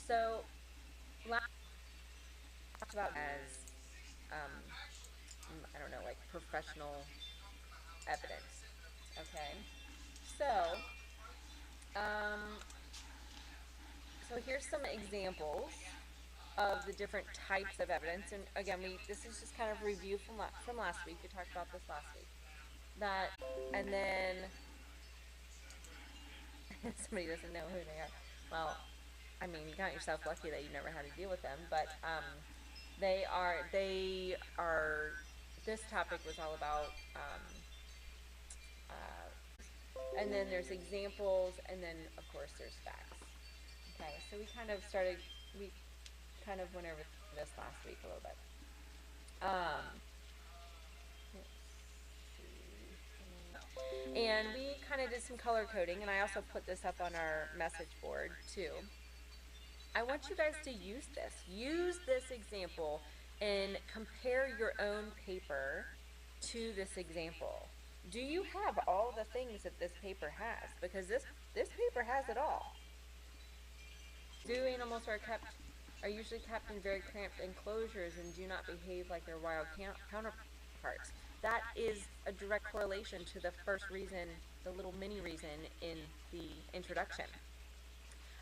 So last about as um, I don't know, like professional evidence. Okay, so um, so here's some examples of the different types of evidence. And again, this is just kind of review from last week. We talked about this last week. That and then somebody doesn't know who they are. Well, I mean, you count yourself lucky that you never had to deal with them. But they are. This topic was all about. And then there's examples, and then of course there's facts. Okay, so we kind of went over this last week a little bit. Let's see. And we kind of did some color coding, and I also put this up on our message board too. I want you guys to use this. Use this example and compare your own paper to this example. Do you have all the things that this paper has? Because this paper has it all. Zoo animals are usually kept in very cramped enclosures and do not behave like their wild counterparts. That is a direct correlation to the first reason, the little mini reason in the introduction.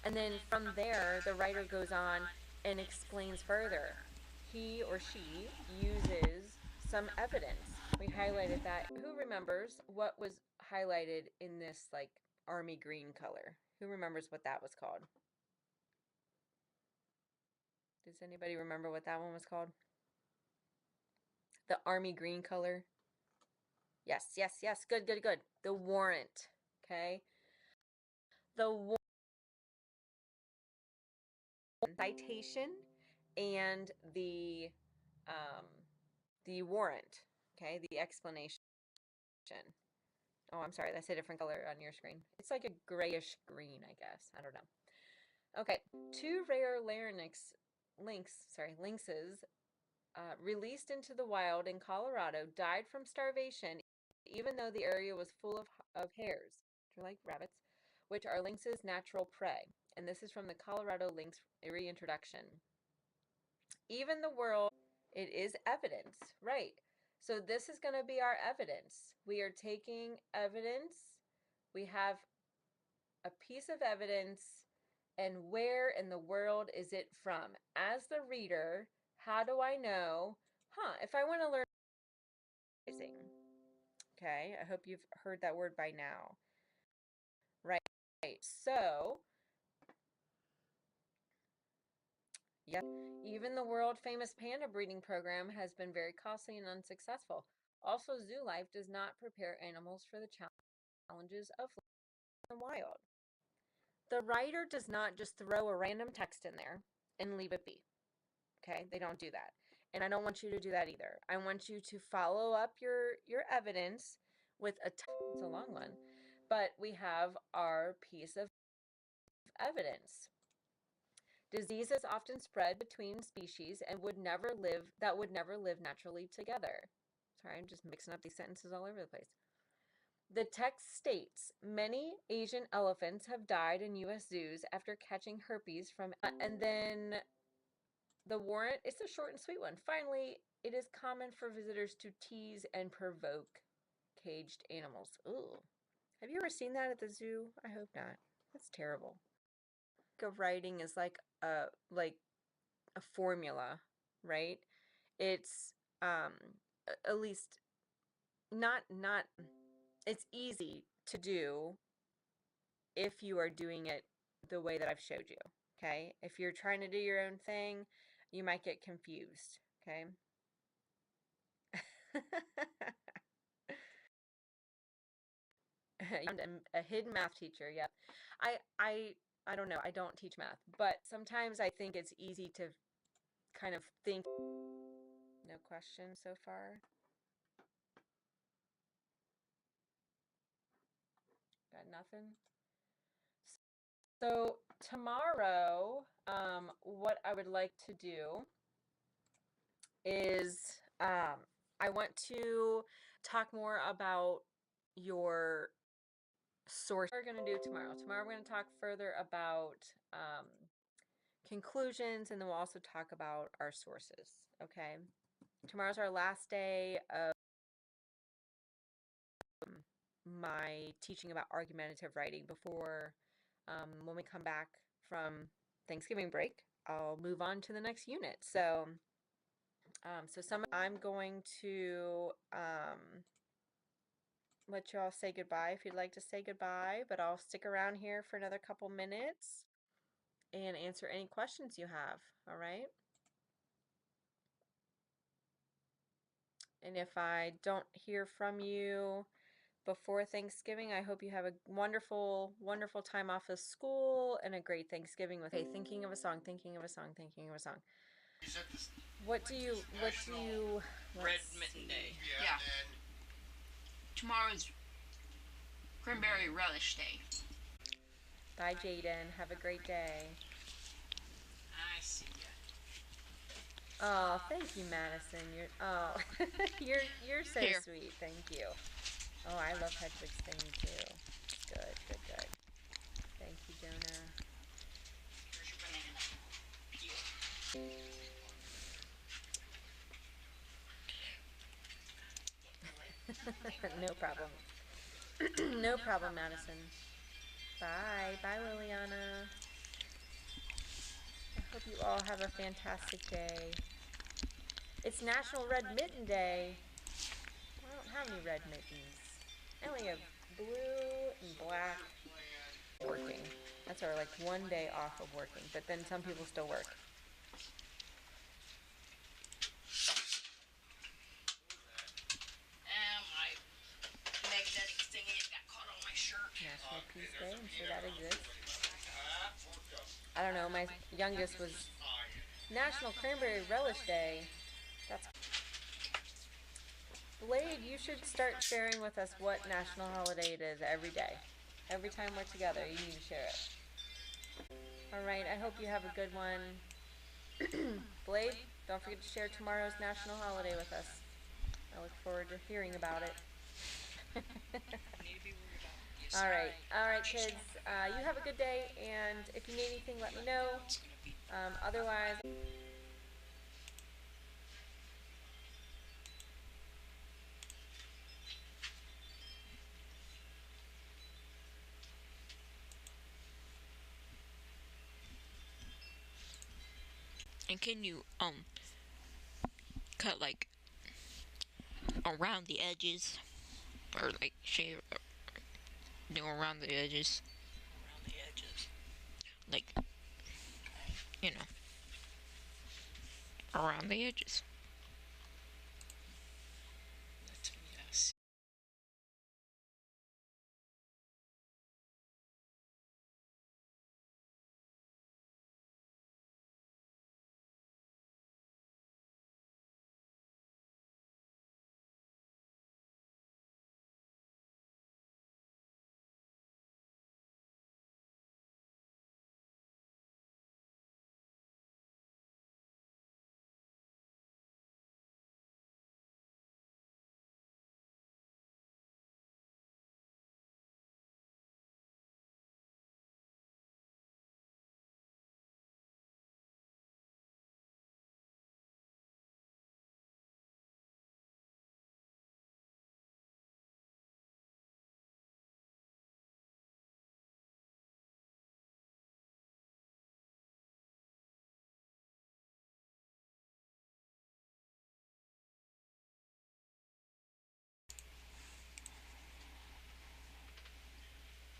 And then from there, the writer goes on and explains further. He or she uses some evidence. We highlighted that. Who remembers what was highlighted in this like army green color? Who remembers what that was called? Does anybody remember what that one was called? The army green color? Yes, yes, yes. Good, good, good. The warrant. Okay. The citation and the warrant. Okay, the explanation. Oh, I'm sorry, that's a different color on your screen. It's like a grayish green, I guess. I don't know. Okay, two rare lynxes released into the wild in Colorado died from starvation, even though the area was full of hares, which are like rabbits, which are lynx's natural prey. And this is from the Colorado Lynx reintroduction. Even the world, it is evidence, right? So this is going to be our evidence. We are taking evidence. We have a piece of evidence, and where in the world is it from? As the reader, how do I know? If I want to learn, okay, I hope you've heard that word by now. Right. So, yeah, even the world famous panda breeding program has been very costly and unsuccessful. Also, zoo life does not prepare animals for the challenges of the wild. The writer does not just throw a random text in there and leave it be. Okay, they don't do that. And I don't want you to do that either. I want you to follow up your evidence with it's a long one, but we have our piece of evidence. Diseases often spread between species and would never live naturally together. Sorry, I'm just mixing up these sentences all over the place. The text states many Asian elephants have died in U.S. zoos after catching herpes from. And then the warrant, it's a short and sweet one. Finally, it is common for visitors to tease and provoke caged animals. Ooh. Have you ever seen that at the zoo? I hope not. That's terrible. Of writing is like a formula, right? It's at least not it's easy to do if you are doing it the way that I've showed you, okay? If you're trying to do your own thing, you might get confused, okay? A hidden math teacher, yep. I don't know, I don't teach math, but sometimes I think it's easy to kind of think. No questions so far? Got nothing? So tomorrow, what I would like to do is I want to talk more about your source. What we're going to do tomorrow. Tomorrow we're going to talk further about conclusions, and then we'll also talk about our sources, okay? Tomorrow's our last day of my teaching about argumentative writing before when we come back from Thanksgiving break, I'll move on to the next unit. So, I'm going to let you all say goodbye if you'd like to say goodbye, but I'll stick around here for another couple minutes and answer any questions you have, all right? And if I don't hear from you before Thanksgiving, I hope you have a wonderful, wonderful time off of school and a great Thanksgiving with, hey, thinking of a song, thinking of a song, thinking of a song. What do you, Red Mitten Day. Yeah. Tomorrow's Cranberry Relish Day. Bye, Jaden. Have a great day. I see ya. Oh, thank you, Madison. You're so Here. sweet. Thank you. Oh, I love Hedwig's thing too. Good, good, good. Thank you, Jonah. Here's your banana. No problem. No problem, Madison. Bye. Bye, Liliana. I hope you all have a fantastic day. It's National Red Mitten Day. I don't have any red mittens. I only have blue and black working. That's our like one day off of working, but then some people still work. My magnetic thingy got caught on my shirt. National Peace Day, I'm sure that exists. I don't know, my youngest was National Cranberry Relish Day. That's Blade, you should start sharing with us what national holiday it is every day. Every time we're together, you need to share it. Alright, I hope you have a good one. Blade, don't forget to share tomorrow's national holiday with us. I look forward to hearing about it. Alright, kids. You have a good day, and if you need anything, let me know. Otherwise... And can you cut like around the edges, or like shave, around the edges? Around the edges, like, you know, around the edges. Yes.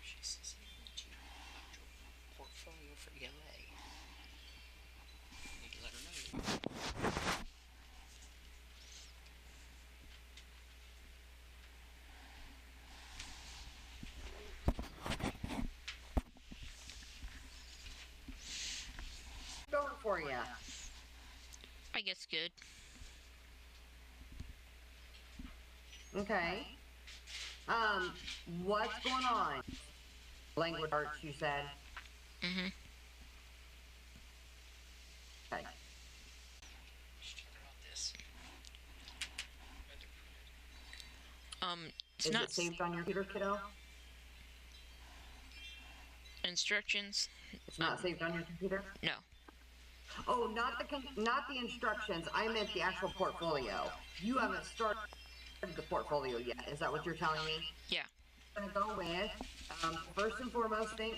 She says portfolio for LA. Need to let her know. Going for you. I guess good. Okay. What's going on? Language arts, you said. Mhm. Okay. It's Is not it saved on your computer, kiddo? instructions. It's not saved on your computer? No. Oh, not the instructions. I meant the actual portfolio. You haven't started the portfolio yet. Is that what you're telling me? Yeah. I'm gonna go with first and foremost thing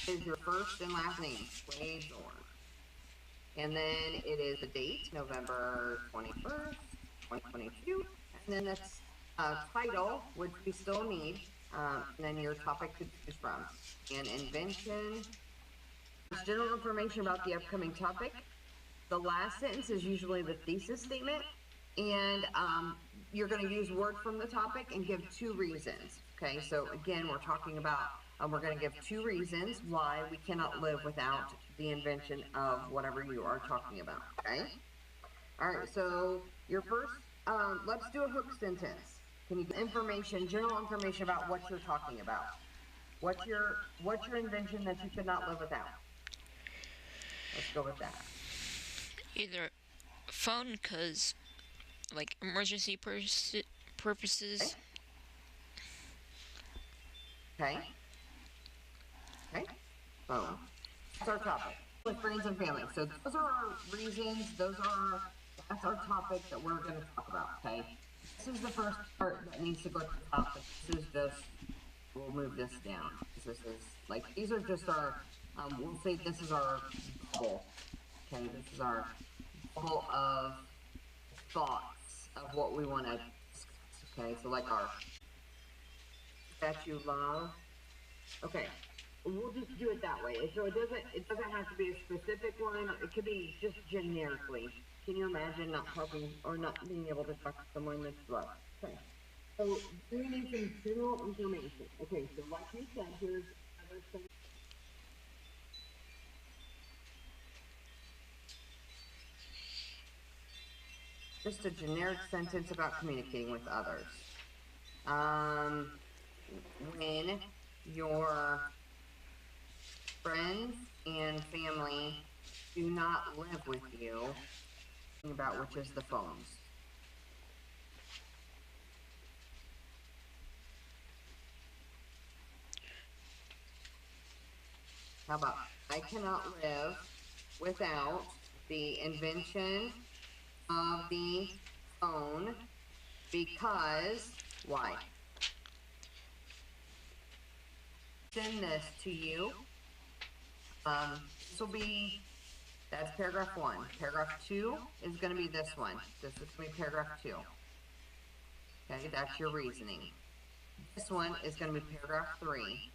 is your first and last name, Wade Zorn. And then it is the date, November 21st, 2022. And then that's title, which we still need. And then your topic to choose from. And invention. General information about the upcoming topic. The last sentence is usually the thesis statement. And you're going to use word from the topic and give 2 reasons. Okay, so again, we're talking about, we're going to give 2 reasons why we cannot live without the invention of whatever you are talking about. Okay. All right. So your first, let's do a hook sentence. Can you give information, general information about what you're talking about? What's your invention that you could not live without? Let's go with that. Either phone, because like emergency purposes. Okay. Okay. Phone. That's our topic. With friends and family. So those are our reasons. That's our topic that we're going to talk about. Okay. This is the first part that needs to go to the top. This is just, we'll move this down. This is like, these are just our, we'll say this is our bubble. Okay. This is our bubble of thoughts of what we want to discuss. Okay. So like our that you love. Okay. We'll just do it that way. So it doesn't have to be a specific one. It could be just generically. Can you imagine not talking or not being able to talk to someone that you love? Okay. So we need some general information. Okay, so like you said, here's other things. Just a generic sentence about communicating with others. When your friends and family do not live with you, about which is the phones. How about, I cannot live without the invention of the phone because, why? Send this to you. This will be, that's paragraph 1. Paragraph 2 is going to be this one. This is going to be paragraph 2. Okay, that's your reasoning. This one is going to be paragraph 3.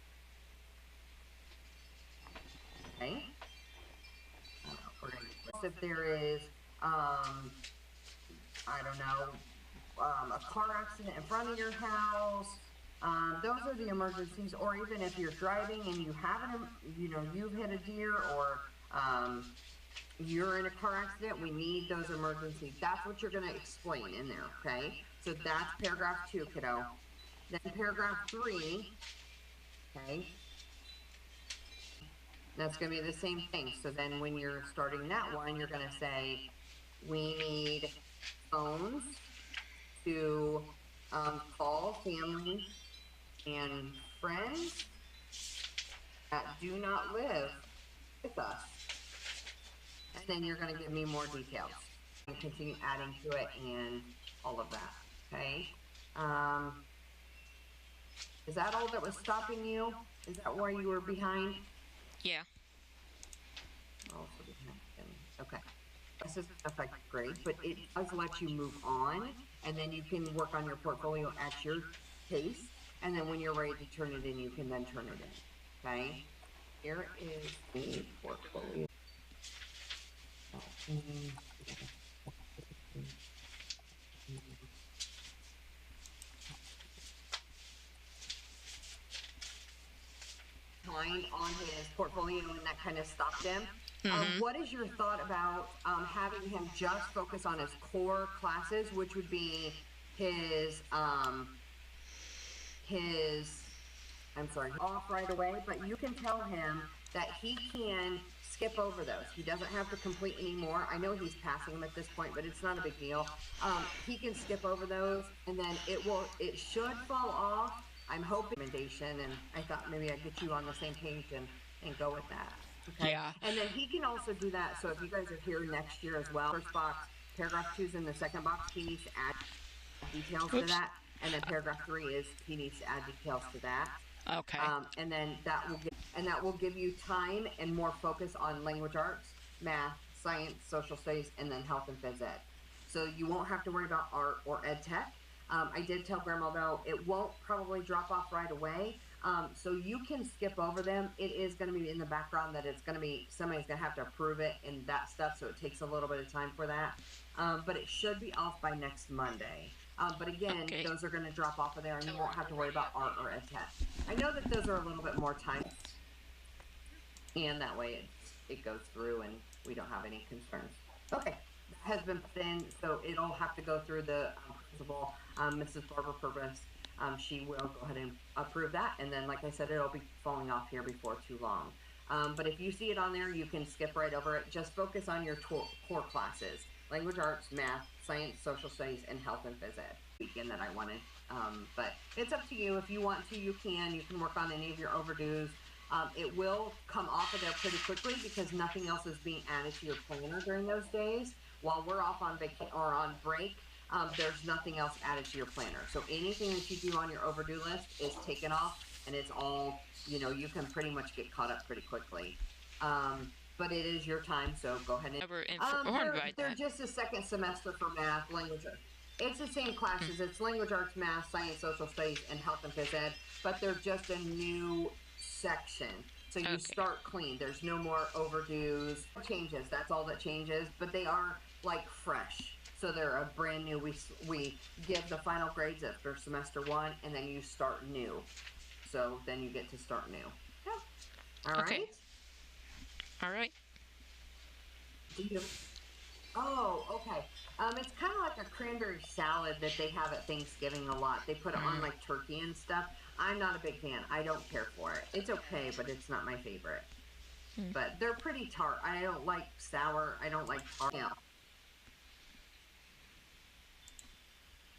Okay. If there is, I don't know, a car accident in front of your house, those are the emergencies. Or even if you're driving and you haven't, you've hit a deer, or you're in a car accident, we need those emergencies. That's what you're going to explain in there. Okay. So that's paragraph 2, kiddo. Then paragraph 3. Okay. That's going to be the same thing. So then when you're starting that one, you're going to say, we need phones to call family and friends that do not live with us. And then you're going to give me more details and continue adding to it and all of that. Okay. Is that all that was stopping you? Is that why you were behind? Yeah. Also behind. Okay. This isn't like great, but it does let you move on, and then you can work on your portfolio at your pace, and then when you're ready to turn it in, you can then turn it in. Okay. Here is the portfolio. On his portfolio, and that kind of stopped him. What is your thought about having him just focus on his core classes, which would be his I'm sorry, off right away, but you can tell him that he can skip over those. He doesn't have to complete any more. I know he's passing them at this point, but it's not a big deal. He can skip over those, and then it should fall off. I'm hoping recommendation, and I thought maybe I'd get you on the same page and go with that. Okay. Yeah. And then he can also do that. So if you guys are here next year as well, first box, paragraph 2 is in the second box. He needs to add details to Oops. that. And then paragraph 3 is he needs to add details to that. Okay. And then that will give you time and more focus on language arts, math, science, social studies, and then health and phys ed. So you won't have to worry about art or ed tech. I did tell Grandma though it won't probably drop off right away. So you can skip over them. It is going to be in the background that it's going to be somebody's going to have to approve it and that stuff. So it takes a little bit of time for that. But it should be off by next Monday. But again, Okay. those are going to drop off of there, and you won't have to worry about art or ed tech. I know that those are a little bit more time, and that way it goes through, and we don't have any concerns. Okay, that has been put in, so it'll have to go through the principal, Mrs. Barbara Purvis. She will go ahead and approve that, and then, like I said, it'll be falling off here before too long. But if you see it on there, you can skip right over it. Just focus on your core classes: language arts, math, science, social studies, and health and phys ed. Weekend that I wanted, but it's up to you. If you want to, you can. You can work on any of your overdues. It will come off of there pretty quickly because nothing else is being added to your planner during those days. While we're off on vacation or on break, there's nothing else added to your planner. So anything that you do on your overdue list is taken off, and it's all, you can pretty much get caught up pretty quickly. But it is your time, so go ahead and. Never informed about They're that. just a second semester for math, language. It's the same classes. It's language arts, math, science, social studies, and health and phys ed, but they're just a new section. So you Okay. start clean. There's no more overdues. Changes. That's all that changes. But they are like fresh. So they're a brand new. We give the final grades after semester 1, and then you start new. So then you get to start new. Yeah. All Okay. right. All right. Do you? Oh, okay. It's kind of like a cranberry salad that they have at Thanksgiving a lot. They put it on like turkey and stuff. I'm not a big fan. I don't care for it. It's okay, but it's not my favorite. But they're pretty tart. I don't like sour. I don't like tart. Yeah.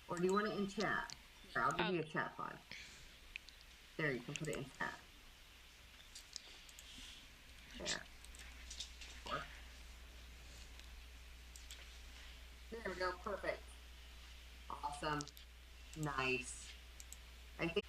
Or do you want it in chat? Here, I'll give you a chat pod. There, you can put it in chat. There. There we go. Perfect. Awesome. Nice. I think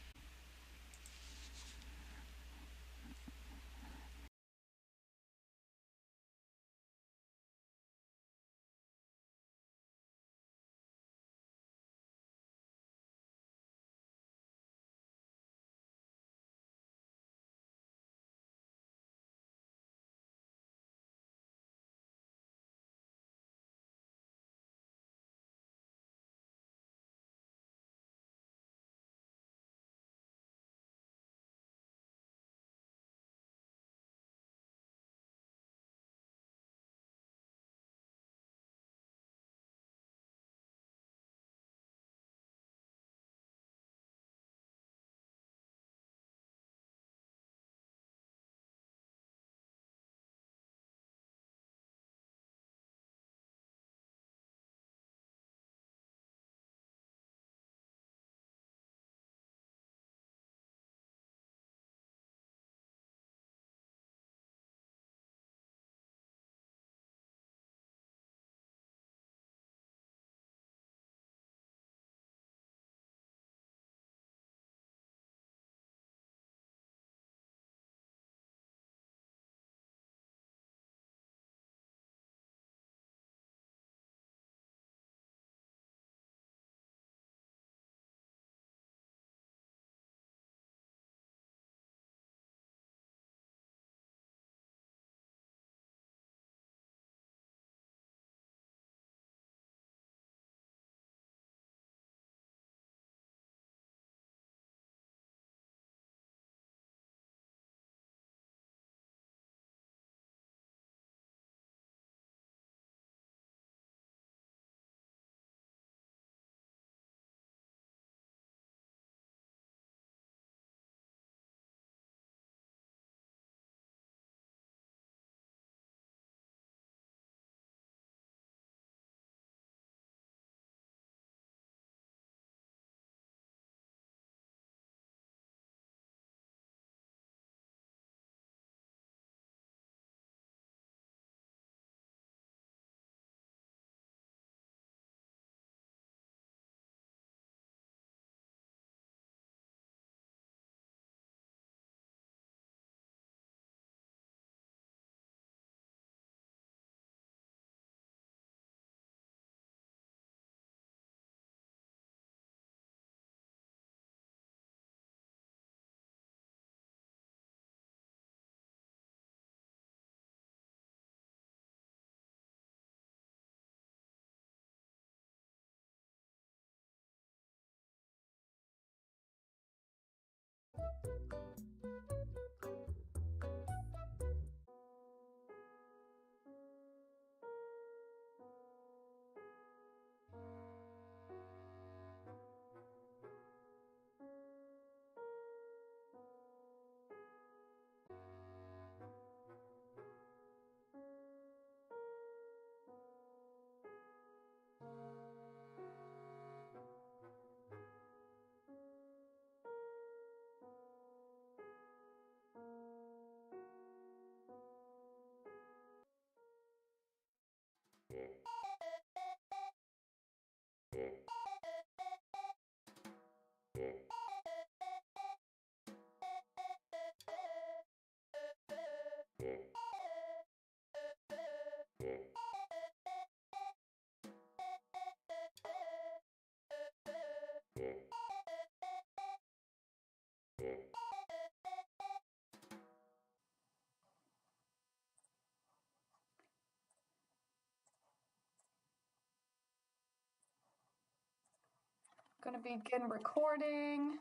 I'm going to begin recording.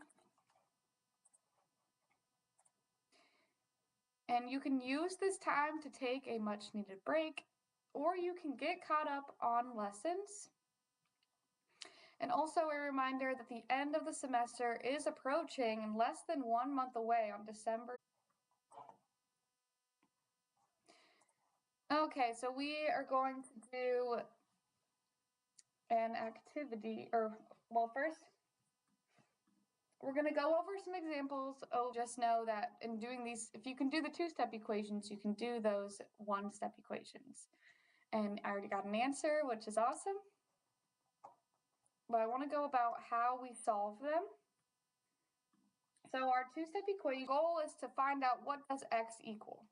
And you can use this time to take a much needed break, or you can get caught up on lessons. And also a reminder that the end of the semester is approaching and less than 1 month away on December. Okay, so we are going to do an activity, first, we're going to go over some examples. Oh, just know that in doing these, if you can do the two-step equations, you can do those one-step equations. And I already got an answer, which is awesome. But I want to go about how we solve them. So our two-step equation goal is to find out what does x equal.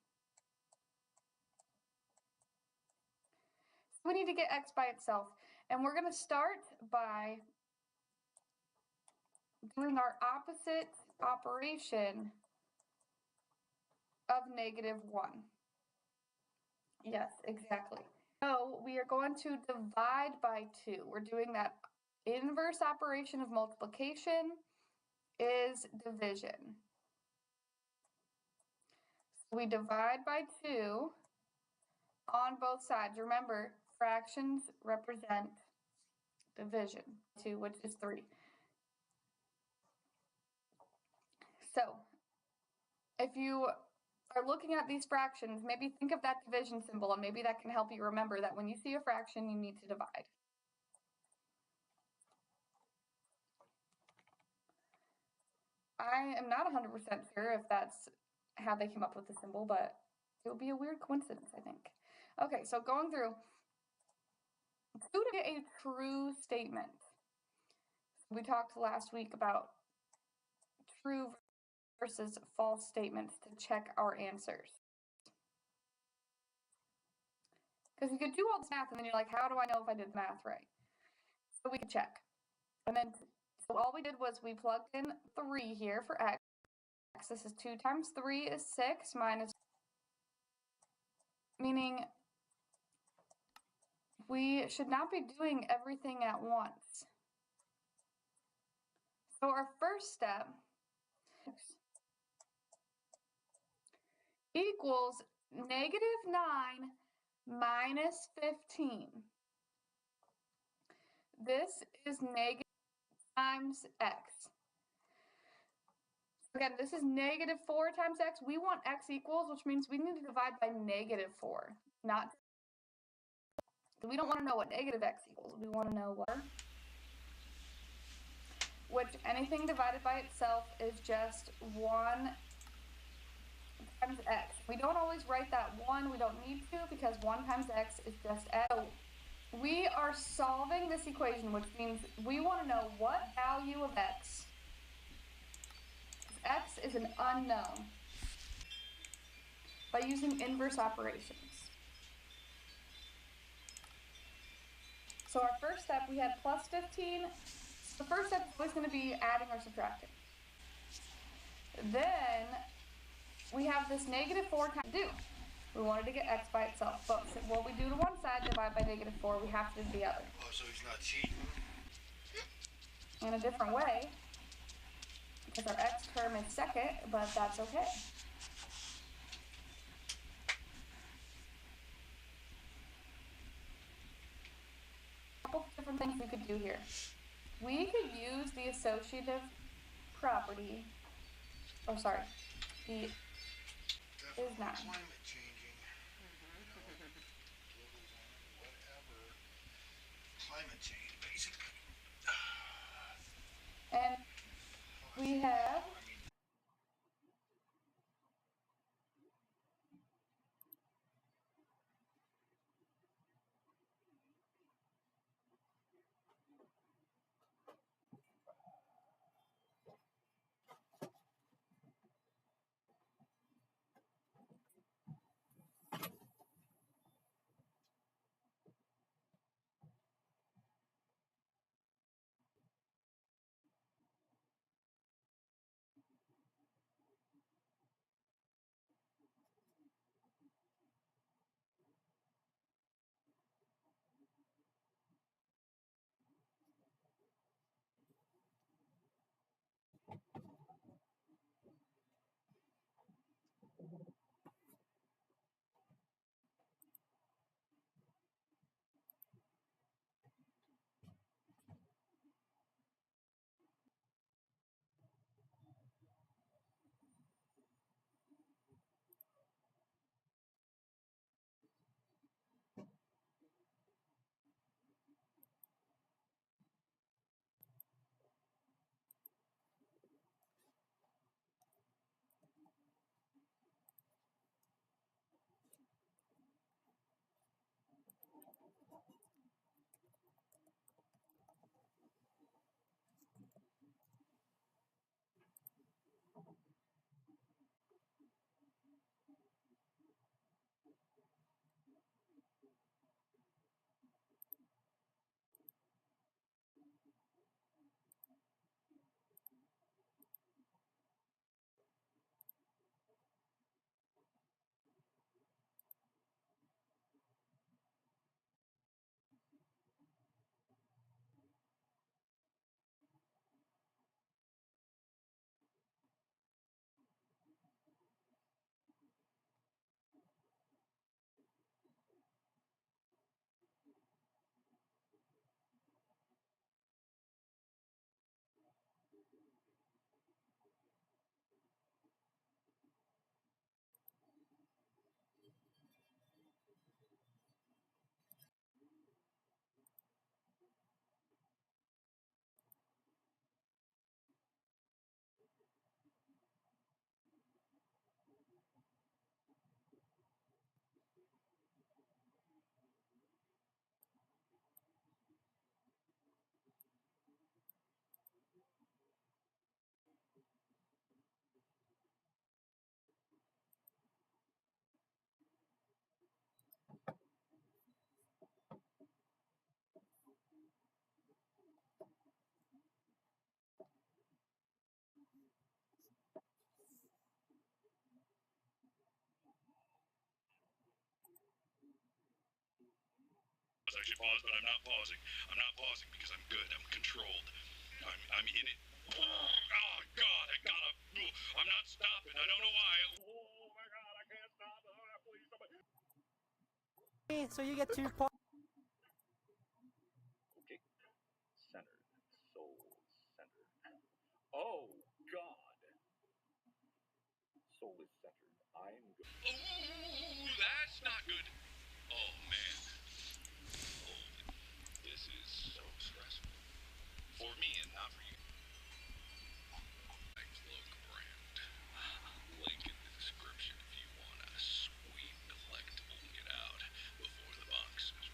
So we need to get x by itself. And we're going to start by doing our opposite operation of -1. Yes, exactly. So we are going to divide by 2. We're doing that inverse operation of multiplication is division. So we divide by 2 on both sides. Remember, fractions represent division. 2, which is 3. So if you are looking at these fractions, maybe think of that division symbol, and maybe that can help you remember that when you see a fraction, you need to divide. I am not 100% sure if that's how they came up with the symbol, but it would be a weird coincidence, I think. Okay, so going through, to get a true statement. We talked last week about true versus false statements to check our answers. Because you could do all this math and then you're like, how do I know if I did the math right? So we could check. And then, so all we did was we plugged in 3 here for x. This is 2 times 3 is 6 minus, meaning we should not be doing everything at once. So our first step equals -9 minus 15. This is negative times x. Again, this is -4 times x. We want x equals, which means we need to divide by -4. We don't want to know what negative x equals. We want to know what, which anything divided by itself is just 1 times x. We don't always write that 1. We don't need to, because 1 times x is just x. So we are solving this equation, which means we want to know what value of x. X is an unknown by using inverse operations. So our first step, we had plus 15. The first step is always going to be adding or subtracting. Then we have this -4 times do. We wanted to get x by itself, but what we do to one side, divide by -4, we have to do the other. Oh, so he's not cheating? In a different way, because our x term is second, but that's okay. A couple different things we could do here. We could use the associative property. Oh, sorry. The is not. Climate changing. Global warming, whatever. Climate change, basically. And we have you pause, but I'm not pausing. I'm not pausing because I'm good. I'm controlled. I'm in it. Oh God, I'm not stopping. I don't know why. Oh my God, I can't stop. Please, somebody. So you get 2 points. Okay. Centered. Soul centered. Oh God. Soul is centered. I'm good. Ooh, that's not good. Oh man. Oh, this is so stressful. For me and not for you. Look brand. Link in the description if you want a sweet collectible. Get out before the box is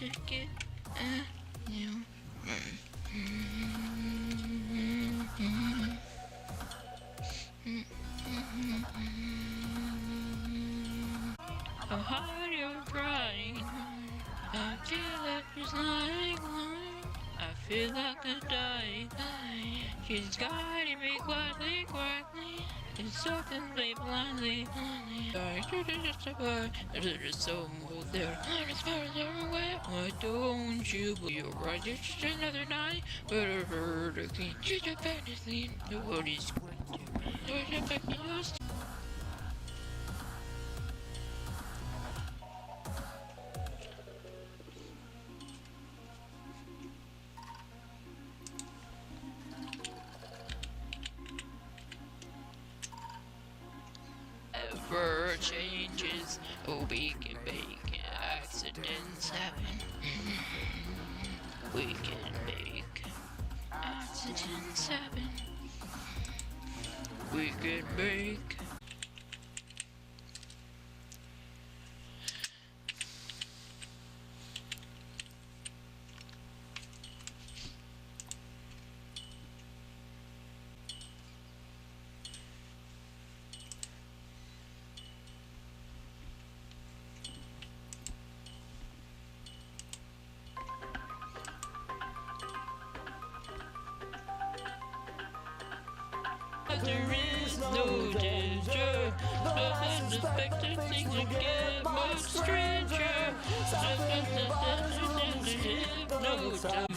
to get at you. How hard you're crying. I feel like it's lying. I feel like a dying. She's guiding me quietly. It's something they blindly. There's so more there. It's farther away. Why don't you believe you're right? It's just another night. But I've heard again. She's a fantasy. Nobody's going to. There's a baby lost. Ever changes, we can make accidents happen. We can make accidents happen. We can make. There is no danger, but unexpected things will get much stranger. No time.